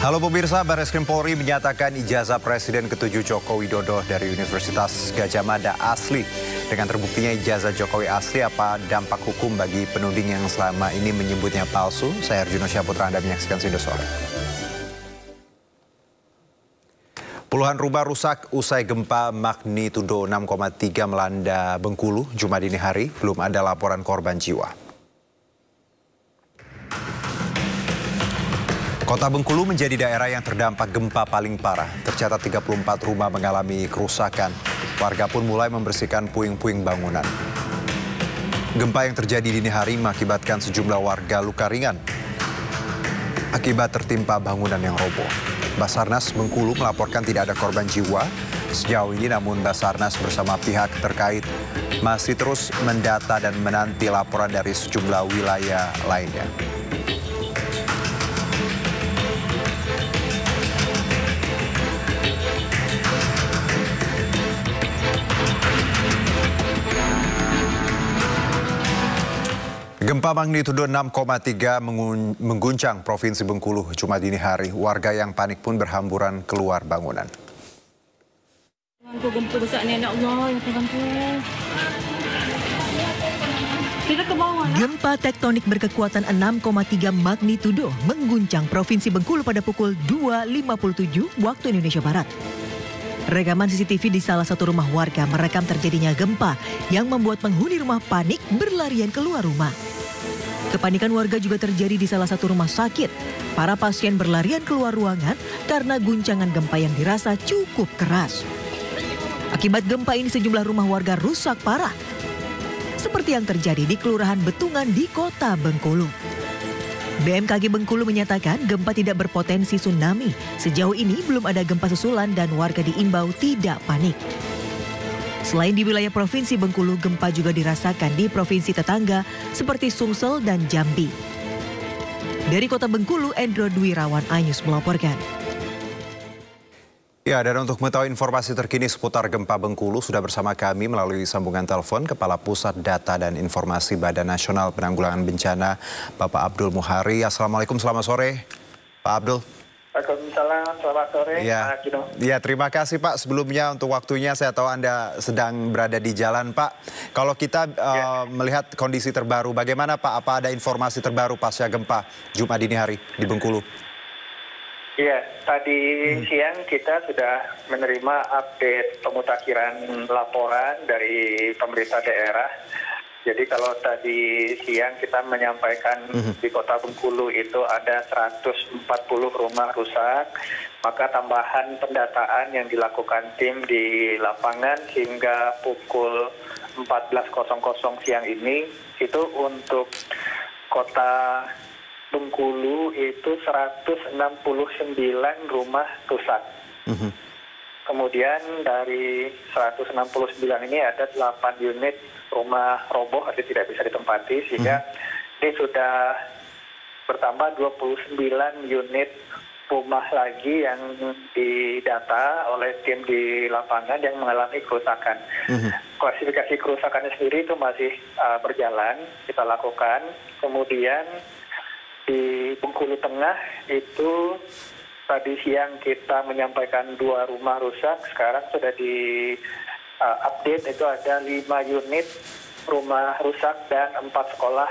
Halo pemirsa, Barreskrim Polri menyatakan ijazah Presiden ke-7 Joko Widodo dari Universitas Gadjah Mada asli. Dengan terbuktinya ijazah Jokowi asli, apa dampak hukum bagi penuding yang selama ini menyebutnya palsu? Saya Arjuno Syaputra, Anda menyaksikan Sindo Sore. Puluhan rumah rusak usai gempa magnitudo 6,3 melanda Bengkulu Jumat dini hari. Belum ada laporan korban jiwa. Kota Bengkulu menjadi daerah yang terdampak gempa paling parah. Tercatat 34 rumah mengalami kerusakan. Warga pun mulai membersihkan puing-puing bangunan. Gempa yang terjadi dini hari mengakibatkan sejumlah warga luka ringan akibat tertimpa bangunan yang roboh. Basarnas Bengkulu melaporkan tidak ada korban jiwa sejauh ini, namun Basarnas bersama pihak terkait masih terus mendata dan menanti laporan dari sejumlah wilayah lainnya. Gempa magnitudo 6,3 mengguncang Provinsi Bengkulu Jumat dini hari. Warga yang panik pun berhamburan keluar bangunan. Gempa tektonik berkekuatan 6,3 magnitudo mengguncang Provinsi Bengkulu pada pukul 2.57 waktu Indonesia Barat. Rekaman CCTV di salah satu rumah warga merekam terjadinya gempa yang membuat penghuni rumah panik berlarian keluar rumah. Kepanikan warga juga terjadi di salah satu rumah sakit. Para pasien berlarian keluar ruangan karena guncangan gempa yang dirasa cukup keras. Akibat gempa ini sejumlah rumah warga rusak parah. Seperti yang terjadi di Kelurahan Betungan di Kota Bengkulu. BMKG Bengkulu menyatakan gempa tidak berpotensi tsunami. Sejauh ini belum ada gempa susulan dan warga diimbau tidak panik. Selain di wilayah Provinsi Bengkulu, gempa juga dirasakan di provinsi tetangga seperti Sumsel dan Jambi. Dari Kota Bengkulu, Endro Dwirawan iNews melaporkan. Ya, dan untuk mengetahui informasi terkini seputar gempa Bengkulu, sudah bersama kami melalui sambungan telepon Kepala Pusat Data dan Informasi Badan Nasional Penanggulangan Bencana, Bapak Abdul Muhari. Assalamualaikum, selamat sore, Pak Abdul. Waalaikumsalam, selamat sore. Ya, terima kasih Pak sebelumnya untuk waktunya. Saya tahu Anda sedang berada di jalan Pak. Kalau kita melihat kondisi terbaru, bagaimana Pak? Apa ada informasi terbaru pasca gempa Jumat dini hari di Bengkulu? Iya, tadi siang kita sudah menerima update pemutakhiran laporan dari pemerintah daerah. Jadi kalau tadi siang kita menyampaikan di Kota Bengkulu itu ada 140 rumah rusak, maka tambahan pendataan yang dilakukan tim di lapangan hingga pukul 14.00 siang ini, itu untuk Kota Bengkulu itu 169 rumah rusak. Kemudian dari 169 ini ada 8 unit rumah roboh atau tidak bisa ditempati, sehingga ini sudah bertambah 29 unit rumah lagi yang didata oleh tim di lapangan yang mengalami kerusakan. Klasifikasi kerusakannya sendiri itu masih berjalan, kita lakukan. Kemudian di Bengkulu Tengah itu tadi siang kita menyampaikan 2 rumah rusak, sekarang sudah di update itu ada 5 unit rumah rusak dan 4 sekolah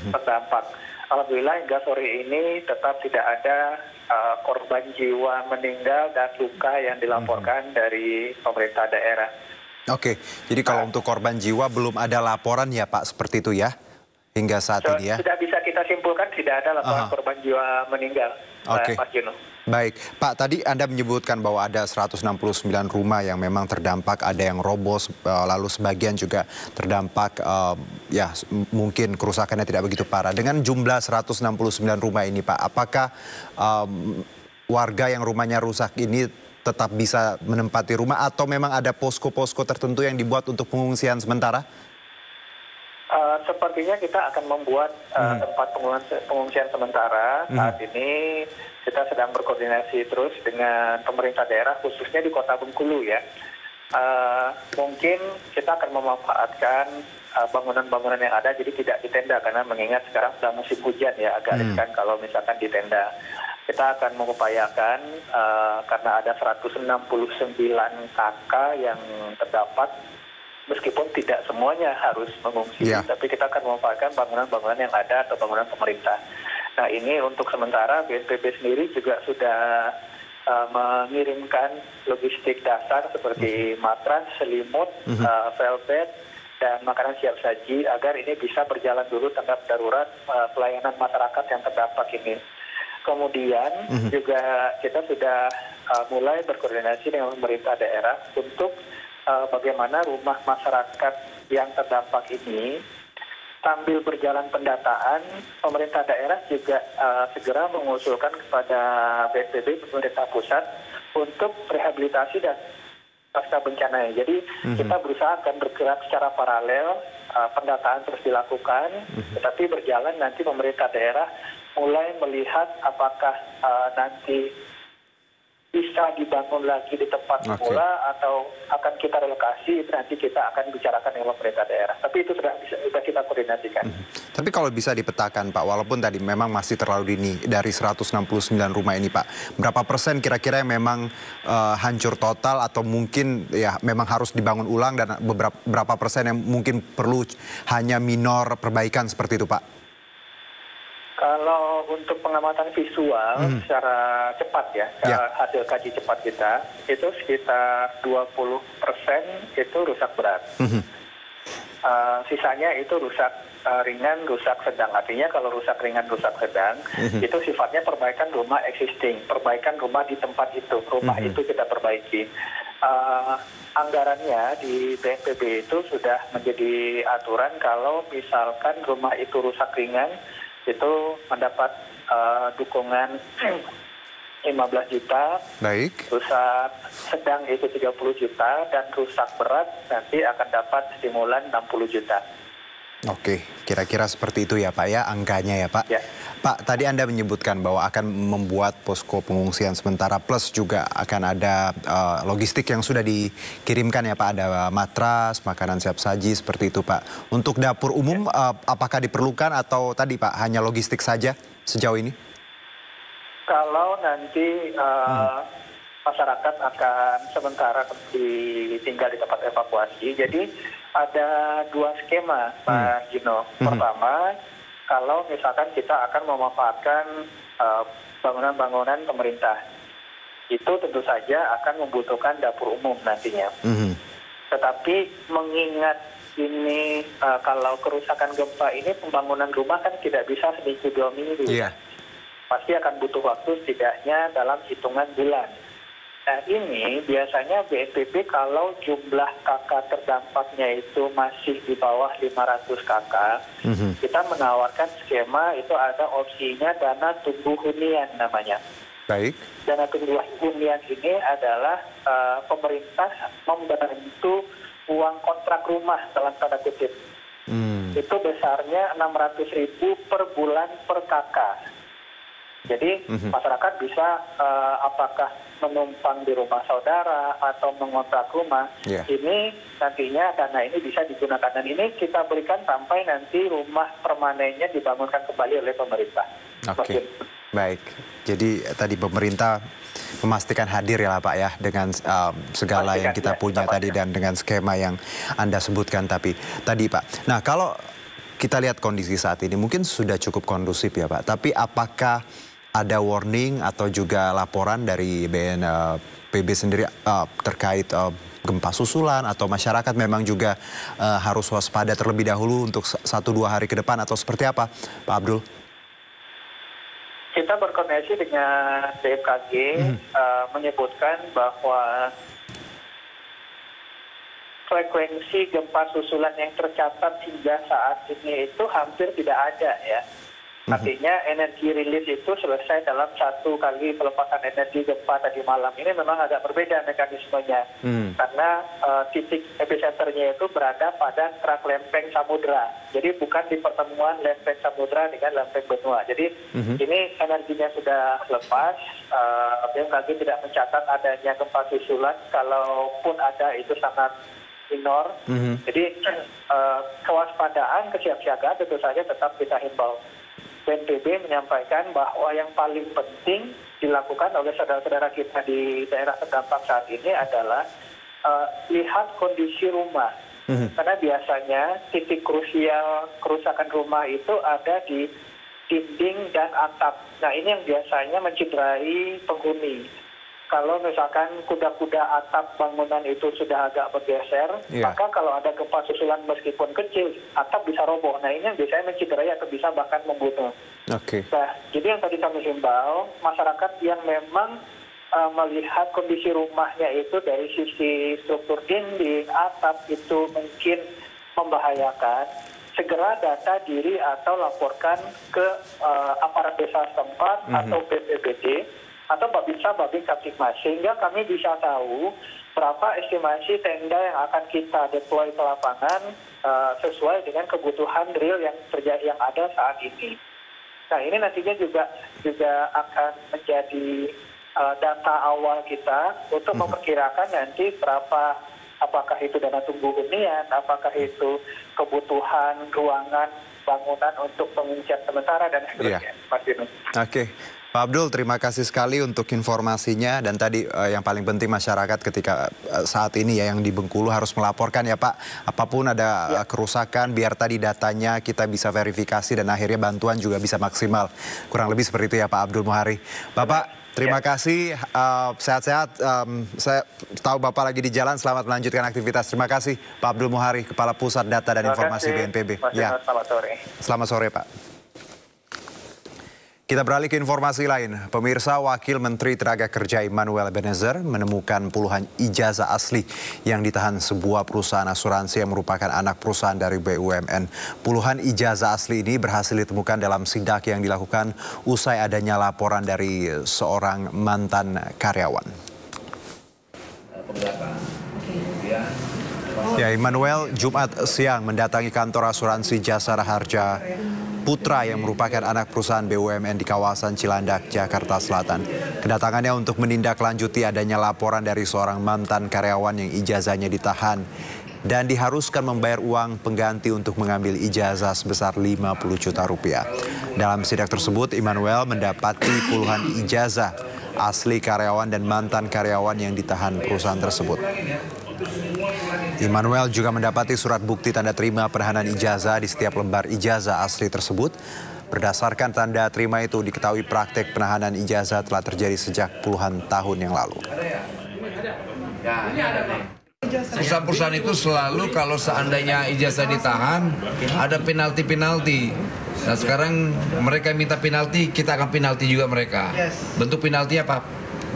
terdampak. Alhamdulillah hingga sore ini tetap tidak ada korban jiwa meninggal dan luka yang dilaporkan dari pemerintah daerah. Oke, jadi kalau untuk korban jiwa belum ada laporan ya Pak, seperti itu ya? Hingga saat ini ya? Sudah bisa kita simpulkan tidak ada laporan korban jiwa meninggal, Mas Juno. Baik, Pak, tadi Anda menyebutkan bahwa ada 169 rumah yang memang terdampak, ada yang roboh, lalu sebagian juga terdampak, ya mungkin kerusakannya tidak begitu parah. Dengan jumlah 169 rumah ini Pak, apakah warga yang rumahnya rusak ini tetap bisa menempati rumah atau memang ada posko-posko tertentu yang dibuat untuk pengungsian sementara? Sepertinya kita akan membuat tempat pengungsian sementara. Saat ini kita sedang berkoordinasi terus dengan pemerintah daerah, khususnya di Kota Bengkulu ya. Mungkin kita akan memanfaatkan bangunan-bangunan yang ada, jadi tidak di tenda, karena mengingat sekarang sudah musim hujan ya, agak riskan kalau misalkan di tenda. kita akan mengupayakan karena ada 169 KK yang terdapat, meskipun tidak semuanya harus mengungsi, tapi kita akan mengupayakan bangunan-bangunan yang ada atau bangunan pemerintah. Nah ini untuk sementara BNPB sendiri juga sudah mengirimkan logistik dasar seperti matras, selimut, velvet, dan makanan siap saji agar ini bisa berjalan dulu tanggap darurat pelayanan masyarakat yang terdampak ini. Kemudian juga kita sudah mulai berkoordinasi dengan pemerintah daerah untuk bagaimana rumah masyarakat yang terdampak ini sambil berjalan pendataan, pemerintah daerah juga segera mengusulkan kepada BNPB, pemerintah pusat, untuk rehabilitasi dan pasca bencana. Jadi kita berusaha akan bergerak secara paralel, pendataan terus dilakukan, tetapi berjalan nanti pemerintah daerah mulai melihat apakah nanti bisa dibangun lagi di tempat semula atau akan kita relokasi, itu nanti kita akan bicarakan dengan pemerintah daerah. Tapi itu sudah kita koordinasikan. Tapi kalau bisa dipetakan Pak, walaupun tadi memang masih terlalu dini dari 169 rumah ini Pak, berapa persen kira-kira yang memang hancur total atau mungkin ya memang harus dibangun ulang, dan berapa persen yang mungkin perlu hanya minor perbaikan seperti itu Pak? Kalau untuk pengamatan visual secara cepat hasil kaji cepat kita, itu sekitar 20% itu rusak berat. Sisanya itu rusak ringan, rusak sedang. Artinya kalau rusak ringan, rusak sedang, itu sifatnya perbaikan rumah existing, perbaikan rumah di tempat itu. Rumah itu kita perbaiki. Anggarannya di BNPB itu sudah menjadi aturan kalau misalkan rumah itu rusak ringan, itu mendapat dukungan 15 juta, rusak sedang itu 30 juta, dan rusak berat nanti akan dapat stimulan 60 juta. Oke, kira-kira seperti itu ya Pak ya, angkanya ya Pak. Ya. Pak, tadi Anda menyebutkan bahwa akan membuat posko pengungsian sementara, plus juga akan ada logistik yang sudah dikirimkan ya Pak. Ada matras, makanan siap saji, seperti itu Pak. Untuk dapur umum, apakah diperlukan atau tadi Pak, hanya logistik saja sejauh ini? Kalau nanti masyarakat akan sementara tinggal di tempat evakuasi, jadi ada dua skema Pak Gino. Pertama, kalau misalkan kita akan memanfaatkan bangunan-bangunan pemerintah, itu tentu saja akan membutuhkan dapur umum nantinya. Tetapi mengingat ini kalau kerusakan gempa ini pembangunan rumah kan tidak bisa seminggu 2 minggu. Pasti akan butuh waktu setidaknya dalam hitungan bulan. Nah ini biasanya BNPB kalau jumlah KK terdampaknya itu masih di bawah 500 KK, kita menawarkan skema itu ada opsinya dana tumbuh hunian namanya. Baik. Dana tumbuh hunian ini adalah pemerintah membantu uang kontrak rumah dalam tanda kutip. Itu besarnya 600.000 per bulan per KK. Jadi masyarakat bisa apakah menumpang di rumah saudara atau mengontrak rumah, ini nantinya dana ini bisa digunakan, dan ini kita berikan sampai nanti rumah permanennya dibangunkan kembali oleh pemerintah. Oke, baik. Jadi tadi pemerintah memastikan hadir ya Pak ya, dengan segala yang kita punya tadi dan dengan skema yang Anda sebutkan tadi Pak. Nah kalau kita lihat kondisi saat ini mungkin sudah cukup kondusif ya Pak, tapi apakah ada warning atau juga laporan dari BNPB sendiri terkait gempa susulan, atau masyarakat memang juga harus waspada terlebih dahulu untuk 1-2 hari ke depan, atau seperti apa Pak Abdul? Kita berkoordinasi dengan BMKG menyebutkan bahwa frekuensi gempa susulan yang tercatat hingga saat ini itu hampir tidak ada ya. Artinya energi rilis itu selesai dalam 1 kali pelepasan energi gempa tadi malam. Ini memang agak berbeda mekanismenya. Karena titik epicenternya itu berada pada kerak lempeng samudra. Jadi bukan di pertemuan lempeng samudra dengan lempeng benua. Jadi ini energinya sudah lepas. BMKG tidak mencatat adanya gempa susulan. Kalaupun ada itu sangat minor. Jadi kewaspadaan, kesiapsiagaan tentu saja tetap kita himbau. BNPB menyampaikan bahwa yang paling penting dilakukan oleh saudara-saudara kita di daerah terdampak saat ini adalah lihat kondisi rumah. Karena biasanya titik krusial kerusakan rumah itu ada di dinding dan atap. Nah, ini yang biasanya mencederai penghuni. Kalau misalkan kuda-kuda atap bangunan itu sudah agak bergeser, maka kalau ada gempa susulan meskipun kecil, atap bisa roboh. Nah, ini yang biasanya mencederai atau bisa bahkan membunuh. Nah, jadi yang tadi kami himbau, masyarakat yang memang melihat kondisi rumahnya itu dari sisi struktur dinding, atap itu mungkin membahayakan, segera data diri atau laporkan ke aparat desa setempat atau BPBD atau Babinsa Babin Kaptipmas, sehingga kami bisa tahu berapa estimasi tenda yang akan kita deploy ke lapangan sesuai dengan kebutuhan real yang terjadi yang ada saat ini. Nah, ini nantinya juga akan menjadi data awal kita untuk memperkirakan nanti berapa, apakah itu dana tunggu hunian, apakah itu kebutuhan ruangan, bangunan untuk pengungsian sementara dan seterusnya. Mas Dino. Pak Abdul, terima kasih sekali untuk informasinya, dan tadi yang paling penting masyarakat ketika saat ini ya yang di Bengkulu harus melaporkan ya Pak, apapun ada kerusakan, biar tadi datanya kita bisa verifikasi dan akhirnya bantuan juga bisa maksimal. Kurang lebih seperti itu ya Pak Abdul Muhari. Bapak, terima kasih, sehat-sehat. Saya tahu Bapak lagi di jalan, selamat melanjutkan aktivitas. Terima kasih Pak Abdul Muhari, Kepala Pusat Data dan Informasi BNPB. Selamat sore. Selamat sore Pak. Kita beralih ke informasi lain. Pemirsa, Wakil Menteri Tenaga Kerja Immanuel Ebenezer menemukan puluhan ijazah asli yang ditahan sebuah perusahaan asuransi yang merupakan anak perusahaan dari BUMN. Puluhan ijazah asli ini berhasil ditemukan dalam sidak yang dilakukan usai adanya laporan dari seorang mantan karyawan. Ya, Immanuel Jumat siang mendatangi kantor asuransi Jasara Harja Putra yang merupakan anak perusahaan BUMN di kawasan Cilandak, Jakarta Selatan. Kedatangannya untuk menindaklanjuti adanya laporan dari seorang mantan karyawan yang ijazahnya ditahan dan diharuskan membayar uang pengganti untuk mengambil ijazah sebesar 50 juta rupiah. Dalam sidak tersebut, Immanuel mendapati puluhan ijazah asli karyawan dan mantan karyawan yang ditahan perusahaan tersebut. Immanuel juga mendapati surat bukti tanda terima penahanan ijazah di setiap lembar ijazah asli tersebut. Berdasarkan tanda terima itu diketahui praktek penahanan ijazah telah terjadi sejak puluhan tahun yang lalu. Perusahaan-perusahaan itu selalu kalau seandainya ijazah ditahan ada penalti-penalti. Nah, sekarang mereka minta penalti, kita akan penalti juga mereka. Bentuk penalti apa?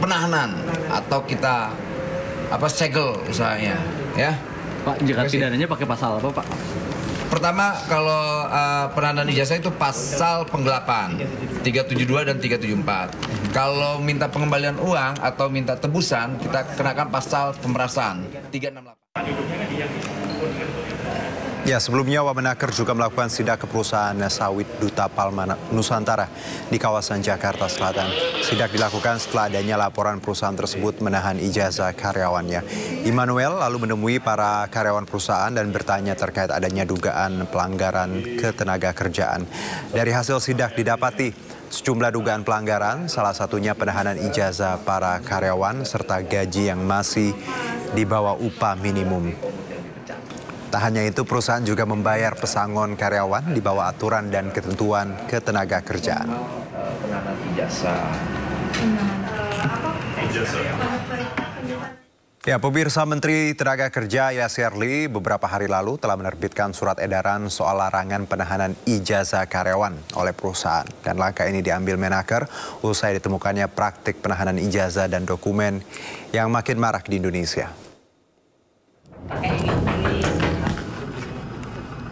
Penahanan atau kita segel usahanya, ya. Pak, jika pidananya pakai pasal apa, Pak? Pertama, kalau penahanan ijazah itu pasal penggelapan 372 dan 374. Kalau minta pengembalian uang atau minta tebusan, kita kenakan pasal pemerasan 368. Ya, sebelumnya Wamenaker juga melakukan sidak ke perusahaan sawit Duta Palma Nusantara di kawasan Jakarta Selatan. Sidak dilakukan setelah adanya laporan perusahaan tersebut menahan ijazah karyawannya. Immanuel lalu menemui para karyawan perusahaan dan bertanya terkait adanya dugaan pelanggaran ketenaga kerjaan. Dari hasil sidak didapati sejumlah dugaan pelanggaran, salah satunya penahanan ijazah para karyawan serta gaji yang masih di bawah upah minimum. Tak hanya itu, perusahaan juga membayar pesangon karyawan di bawah aturan dan ketentuan ketenaga kerjaan. Penahanan ijazah. Ya, pemirsa, Menteri Tenaga Kerja Yasir Lee beberapa hari lalu telah menerbitkan surat edaran soal larangan penahanan ijazah karyawan oleh perusahaan. Dan langkah ini diambil Menaker usai ditemukannya praktik penahanan ijazah dan dokumen yang makin marak di Indonesia.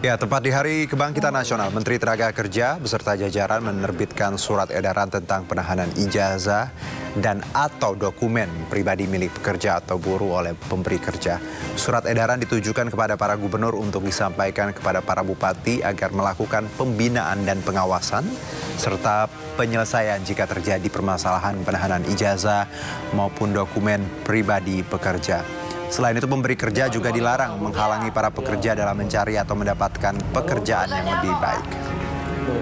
Ya, tepat di Hari Kebangkitan Nasional, Menteri Tenaga Kerja beserta jajaran menerbitkan surat edaran tentang penahanan ijazah dan atau dokumen pribadi milik pekerja atau buruh oleh pemberi kerja. Surat edaran ditujukan kepada para gubernur untuk disampaikan kepada para bupati agar melakukan pembinaan dan pengawasan serta penyelesaian jika terjadi permasalahan penahanan ijazah maupun dokumen pribadi pekerja. Selain itu, pemberi kerja juga dilarang menghalangi para pekerja dalam mencari atau mendapatkan pekerjaan yang lebih baik.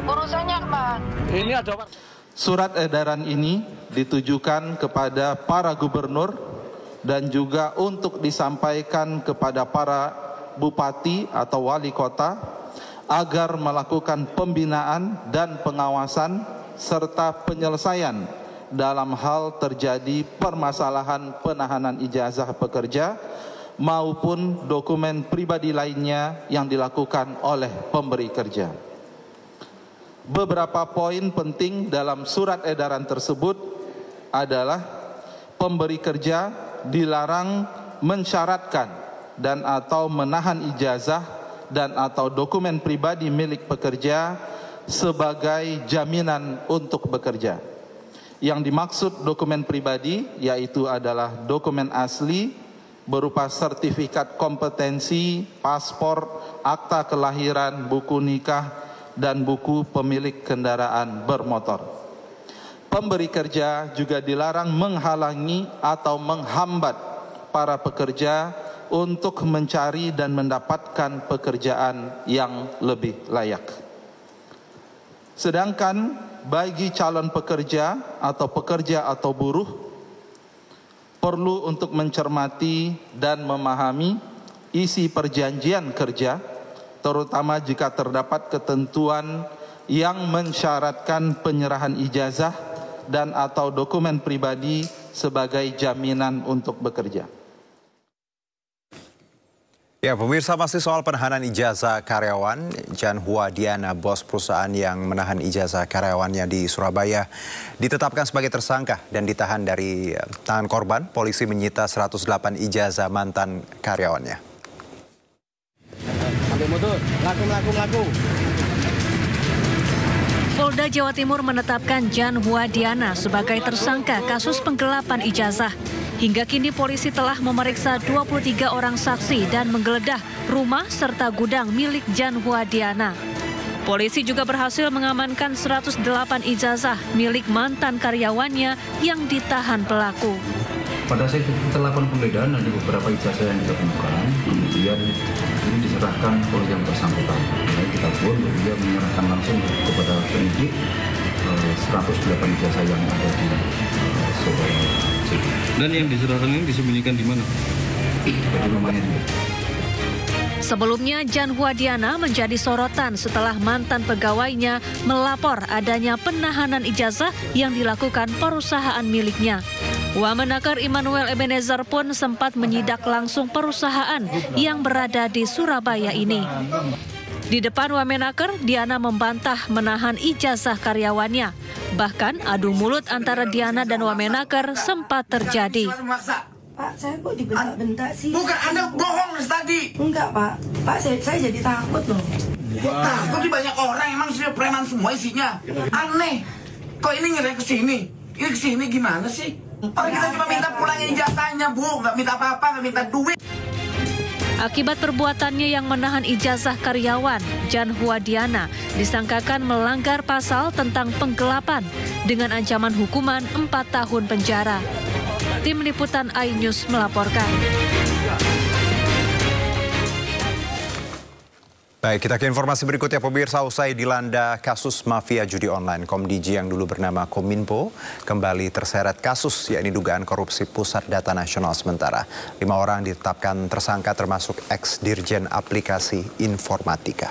Urusannya apa? Ini ada Surat edaran ini ditujukan kepada para gubernur dan juga untuk disampaikan kepada para bupati atau wali kota agar melakukan pembinaan dan pengawasan serta penyelesaian dalam hal terjadi permasalahan penahanan ijazah pekerja maupun dokumen pribadi lainnya yang dilakukan oleh pemberi kerja. Beberapa poin penting dalam surat edaran tersebut adalah pemberi kerja dilarang mensyaratkan dan atau menahan ijazah dan atau dokumen pribadi milik pekerja sebagai jaminan untuk bekerja. Yang dimaksud dokumen pribadi yaitu adalah dokumen asli berupa sertifikat kompetensi, paspor, akta kelahiran, buku nikah, dan buku pemilik kendaraan bermotor. Pemberi kerja juga dilarang menghalangi atau menghambat para pekerja untuk mencari dan mendapatkan pekerjaan yang lebih layak. Sedangkan bagi calon pekerja atau buruh perlu untuk mencermati dan memahami isi perjanjian kerja, terutama jika terdapat ketentuan yang mensyaratkan penyerahan ijazah dan atau dokumen pribadi sebagai jaminan untuk bekerja. Ya, pemirsa, masih soal penahanan ijazah karyawan. Jan Hua Diana, bos perusahaan yang menahan ijazah karyawannya di Surabaya, ditetapkan sebagai tersangka dan ditahan dari tangan korban. Polisi menyita 108 ijazah mantan karyawannya. Polda Jawa Timur menetapkan Jan Hua Diana sebagai tersangka kasus penggelapan ijazah. Hingga kini polisi telah memeriksa 23 orang saksi dan menggeledah rumah serta gudang milik Jan Hua Diana. Polisi juga berhasil mengamankan 108 ijazah milik mantan karyawannya yang ditahan pelaku. Pada saat kita lakukan penggeledahan ada beberapa ijazah yang kita temukan, kemudian ini diserahkan oleh yang bersangkutan. Jadi kita pun kemudian menyerahkan langsung kepada penyidik 108 ijazah yang ada di saudara C. Dan yang diserahkan ini disembunyikan di mana? Di rumahnya juga. Sebelumnya, Jan Hua Diana menjadi sorotan setelah mantan pegawainya melapor adanya penahanan ijazah yang dilakukan perusahaan miliknya. Wamenaker Immanuel Ebenezer pun sempat menyidak langsung perusahaan yang berada di Surabaya ini. Di depan Wamenaker, Diana membantah menahan ijazah karyawannya. Bahkan adu mulut antara Diana dan Wamenaker sempat terjadi. Pak, saya kok dibentak-bentak sih? Bukan, Anda bohong tadi. Enggak, Pak. Pak, saya jadi takut loh. Takut di banyak orang, emang sudah preman semua isinya. Aneh. Kok ini ngerek ke sini? Ini ke sini gimana sih? Orang kita cuma minta pulangin ijazahnya, Bu. Nggak minta apa-apa, nggak minta duit. Akibat perbuatannya yang menahan ijazah karyawan, Jan Hua Diana disangkakan melanggar pasal tentang penggelapan dengan ancaman hukuman 4 tahun penjara. Tim Liputan iNews melaporkan. Baik, kita ke informasi berikutnya. Pemirsa, usai dilanda kasus mafia judi online, Komdiji yang dulu bernama Kominfo kembali terseret kasus, yakni dugaan korupsi Pusat Data Nasional sementara. 5 orang ditetapkan tersangka termasuk ex-dirjen aplikasi informatika.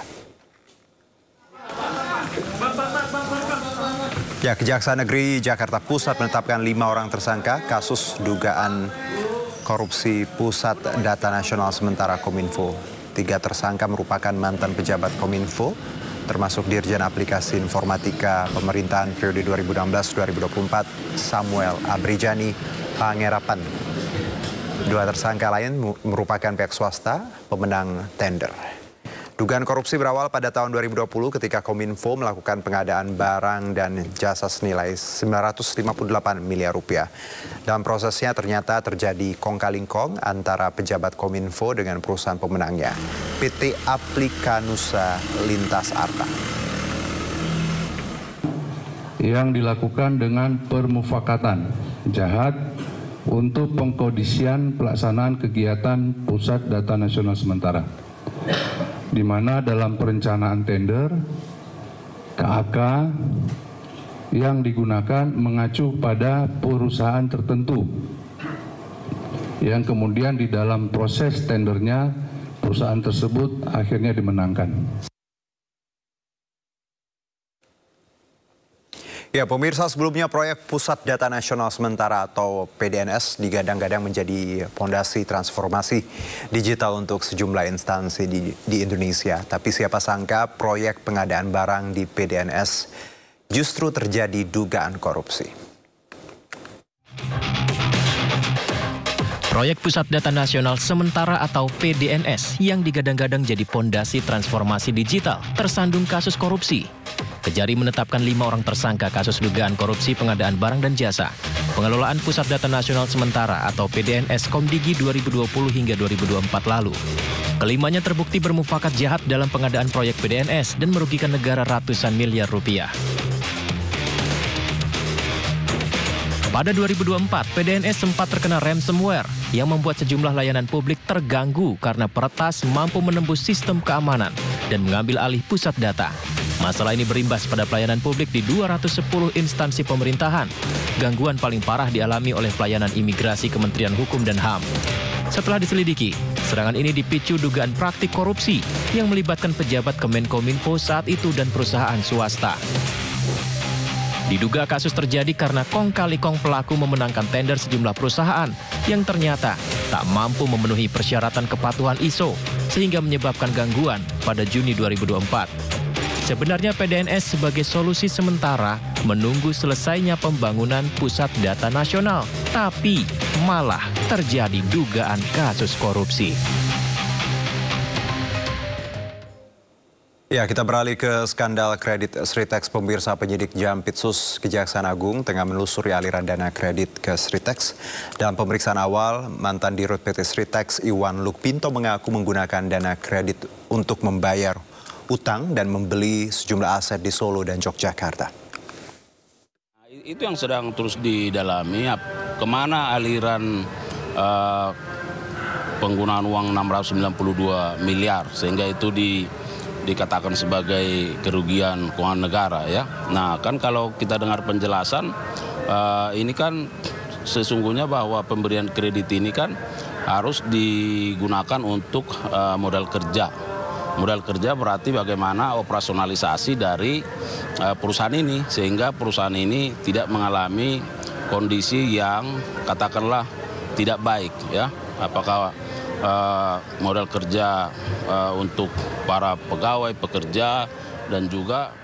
Ya, Kejaksaan Negeri Jakarta Pusat menetapkan 5 orang tersangka kasus dugaan korupsi Pusat Data Nasional sementara Kominfo. 3 tersangka merupakan mantan pejabat Kominfo, termasuk Dirjen Aplikasi Informatika Pemerintahan periode 2016-2024 Samuel Abrijani Pangerapan. 2 tersangka lain merupakan pihak swasta pemenang tender. Dugaan korupsi berawal pada tahun 2020 ketika Kominfo melakukan pengadaan barang dan jasa senilai 958 miliar rupiah. Dalam prosesnya ternyata terjadi kong-kali-kong antara pejabat Kominfo dengan perusahaan pemenangnya, PT Aplikanusa Lintas Arta. Yang dilakukan dengan permufakatan jahat untuk pengkondisian pelaksanaan kegiatan Pusat Data Nasional Sementara, di mana dalam perencanaan tender, Pusat Data Nasional Sementara menyepakati dengan perusahaan pemenang tender untuk melakukan pengadaan barang dan jasa senilai 958 miliar rupiah. Dalam prosesnya ternyata terjadi kong-kali-kong antara pejabat Kominfo dengan perusahaan pemenangnya, PT Aplikanusa Lintas Arta. Yang dilakukan dengan permufakatan jahat untuk pengkondisian pelaksanaan kegiatan Pusat Data Nasional Sementara, KAK yang digunakan mengacu pada perusahaan tertentu yang kemudian di dalam proses tendernya perusahaan tersebut akhirnya dimenangkan. Ya, pemirsa, sebelumnya proyek Pusat Data Nasional Sementara atau PDNS digadang-gadang menjadi fondasi transformasi digital untuk sejumlah instansi di Indonesia. Tapi siapa sangka proyek pengadaan barang di PDNS justru terjadi dugaan korupsi. Proyek Pusat Data Nasional Sementara atau PDNS yang digadang-gadang jadi fondasi transformasi digital tersandung kasus korupsi. Kejari menetapkan 5 orang tersangka kasus dugaan korupsi pengadaan barang dan jasa, pengelolaan Pusat Data Nasional Sementara atau PDNS Komdigi 2020 hingga 2024 lalu. Kelimanya terbukti bermufakat jahat dalam pengadaan proyek PDNS dan merugikan negara ratusan miliar rupiah. Pada 2024, PDNS sempat terkena ransomware yang membuat sejumlah layanan publik terganggu karena peretas mampu menembus sistem keamanan dan mengambil alih pusat data. Masalah ini berimbas pada pelayanan publik di 210 instansi pemerintahan. Gangguan paling parah dialami oleh pelayanan imigrasi Kementerian Hukum dan HAM. Setelah diselidiki, serangan ini dipicu dugaan praktik korupsi yang melibatkan pejabat Kemenkominfo saat itu dan perusahaan swasta. Diduga kasus terjadi karena kong kali kong pelaku memenangkan tender sejumlah perusahaan yang ternyata tak mampu memenuhi persyaratan kepatuhan ISO sehingga menyebabkan gangguan pada Juni 2024. Sebenarnya PDNS sebagai solusi sementara menunggu selesainya pembangunan Pusat Data Nasional, tapi malah terjadi dugaan kasus korupsi. Ya, kita beralih ke skandal kredit Sritex. Pemirsa, penyidik Jampitsus Kejaksaan Agung tengah menelusuri aliran dana kredit ke Sritex. Dalam pemeriksaan awal, mantan Dirut PT Sritex Iwan Lukminto mengaku menggunakan dana kredit untuk membayar utang dan membeli sejumlah aset di Solo dan Yogyakarta. Itu yang sedang terus didalami, kemana aliran penggunaan uang 692 miliar sehingga itu dikatakan sebagai kerugian keuangan negara ya. Nah kan kalau kita dengar penjelasan ini kan sesungguhnya bahwa pemberian kredit ini kan harus digunakan untuk modal kerja. Modal kerja berarti bagaimana operasionalisasi dari perusahaan ini sehingga perusahaan ini tidak mengalami kondisi yang katakanlah tidak baik ya. Apakah modal kerja untuk para pegawai, pekerja dan juga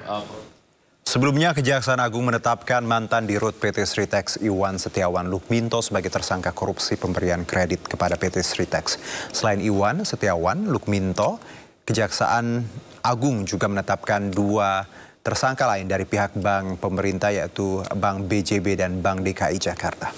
Sebelumnya, Kejaksaan Agung menetapkan mantan Dirut PT Sritex Iwan Setiawan Lukminto sebagai tersangka korupsi pemberian kredit kepada PT Sritex. Selain Iwan Setiawan Lukminto, Kejaksaan Agung juga menetapkan 2 tersangka lain dari pihak bank pemerintah yaitu Bank BJB dan Bank DKI Jakarta.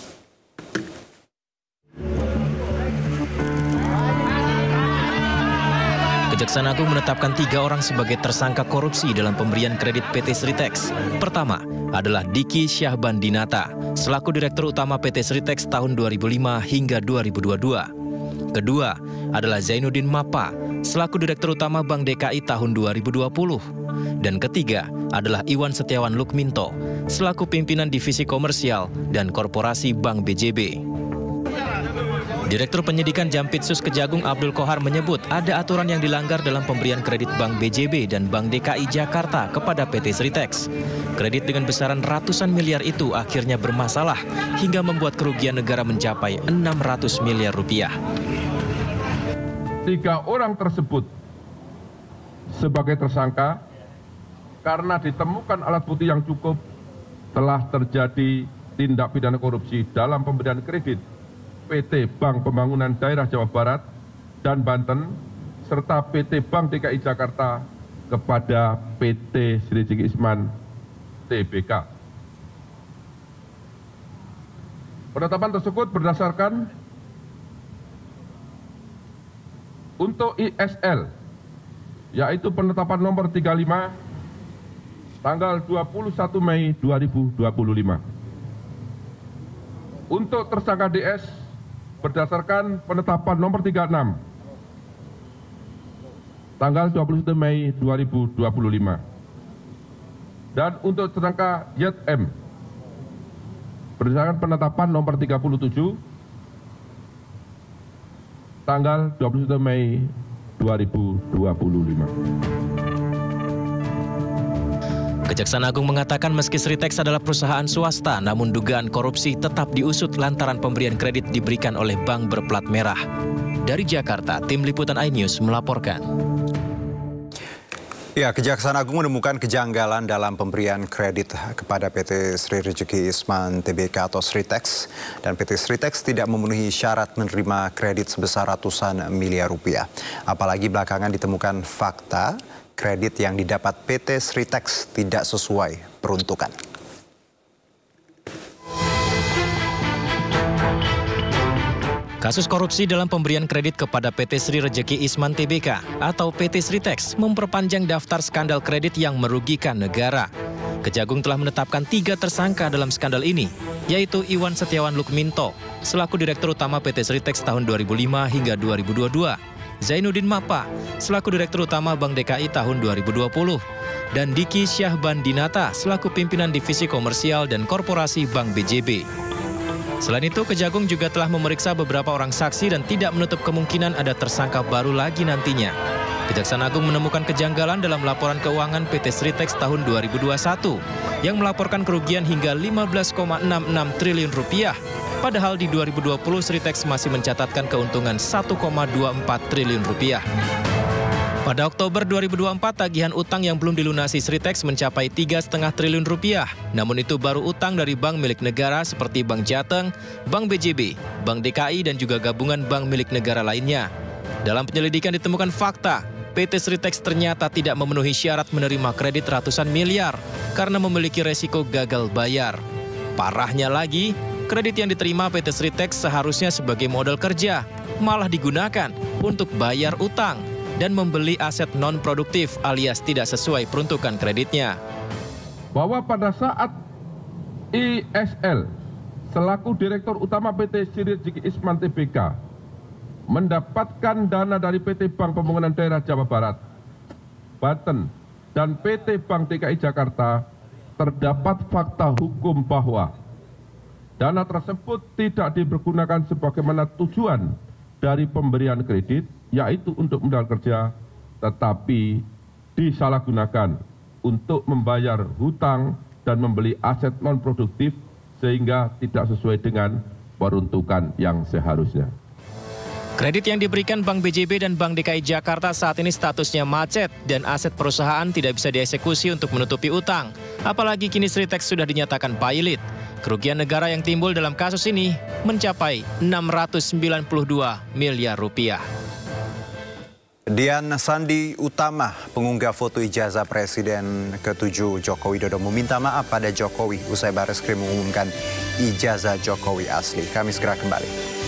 Kejaksaan Agung menetapkan 3 orang sebagai tersangka korupsi dalam pemberian kredit PT Sritex. Pertama adalah Diki Syahbandinata, selaku Direktur Utama PT Sritex tahun 2005 hingga 2022. Kedua adalah Zainuddin Mapa, selaku Direktur Utama Bank DKI tahun 2020. Dan ketiga adalah Iwan Setiawan Lukminto, selaku Pimpinan Divisi Komersial dan Korporasi Bank BJB. Direktur Penyidikan Jampitsus Kejagung Abdul Kohar menyebut ada aturan yang dilanggar dalam pemberian kredit Bank BJB dan Bank DKI Jakarta kepada PT Sritex. Kredit dengan besaran ratusan miliar itu akhirnya bermasalah hingga membuat kerugian negara mencapai 600 miliar rupiah. 3 orang tersebut sebagai tersangka karena ditemukan alat bukti yang cukup telah terjadi tindak pidana korupsi dalam pemberian kredit PT Bank Pembangunan Daerah Jawa Barat dan Banten serta PT Bank DKI Jakarta kepada PT Sri Isman Tbk. Penetapan tersebut berdasarkan untuk ISL, yaitu penetapan nomor 35 tanggal 21 Mei 2025. Untuk tersangka DS berdasarkan penetapan nomor 36 tanggal 21 Mei 2025. Dan untuk tersangka YM, berdasarkan penetapan nomor 37 tanggal 21 Mei 2025. Kejaksaan Agung mengatakan meski Sritex adalah perusahaan swasta, namun dugaan korupsi tetap diusut lantaran pemberian kredit diberikan oleh bank berplat merah. Dari Jakarta, Tim Liputan iNews melaporkan. Ya, Kejaksaan Agung menemukan kejanggalan dalam pemberian kredit kepada PT Sri Rejeki Isman Tbk atau Sritex, dan PT Sritex tidak memenuhi syarat menerima kredit sebesar ratusan miliar rupiah. Apalagi belakangan ditemukan fakta kredit yang didapat PT Sritex tidak sesuai peruntukan. Kasus korupsi dalam pemberian kredit kepada PT Sri Rejeki Isman Tbk atau PT Sritex memperpanjang daftar skandal kredit yang merugikan negara. Kejagung telah menetapkan 3 tersangka dalam skandal ini, yaitu Iwan Setiawan Lukminto, selaku Direktur Utama PT Sritex tahun 2005 hingga 2022, Zainuddin Mapa, selaku Direktur Utama Bank DKI tahun 2020, dan Diki Syahban Dinata, selaku Pimpinan Divisi Komersial dan Korporasi Bank BJB. Selain itu, Kejagung juga telah memeriksa beberapa orang saksi dan tidak menutup kemungkinan ada tersangka baru lagi nantinya. Kejaksaan Agung menemukan kejanggalan dalam laporan keuangan PT Sritex tahun 2021 yang melaporkan kerugian hingga 15,66 triliun rupiah. Padahal di 2020 Sritex masih mencatatkan keuntungan 1,24 triliun rupiah. Pada Oktober 2024, tagihan utang yang belum dilunasi Sritex mencapai 3,5 triliun rupiah. Namun itu baru utang dari bank milik negara seperti Bank Jateng, Bank BJB, Bank DKI, dan juga gabungan bank milik negara lainnya. Dalam penyelidikan ditemukan fakta, PT Sritex ternyata tidak memenuhi syarat menerima kredit ratusan miliar karena memiliki resiko gagal bayar. Parahnya lagi, kredit yang diterima PT Sritex seharusnya sebagai modal kerja, malah digunakan untuk bayar utang dan membeli aset non-produktif alias tidak sesuai peruntukan kreditnya. Bahwa pada saat ISL selaku Direktur Utama PT Sri Rejeki Isman Tbk mendapatkan dana dari PT Bank Pembangunan Daerah Jawa Barat, Banten, dan PT Bank DKI Jakarta, terdapat fakta hukum bahwa dana tersebut tidak dipergunakan sebagaimana tujuan dari pemberian kredit, yaitu untuk modal kerja, tetapi disalahgunakan untuk membayar hutang dan membeli aset non-produktif sehingga tidak sesuai dengan peruntukan yang seharusnya. Kredit yang diberikan Bank BJB dan Bank DKI Jakarta saat ini statusnya macet dan aset perusahaan tidak bisa dieksekusi untuk menutupi utang. Apalagi kini Sritex sudah dinyatakan pailit. Kerugian negara yang timbul dalam kasus ini mencapai 692 miliar rupiah. Dian Sandi Utama, pengunggah foto ijazah Presiden ke-7 Joko Widodo, meminta maaf pada Jokowi usai Barreskrim mengumumkan ijazah Jokowi asli. Kami segera kembali.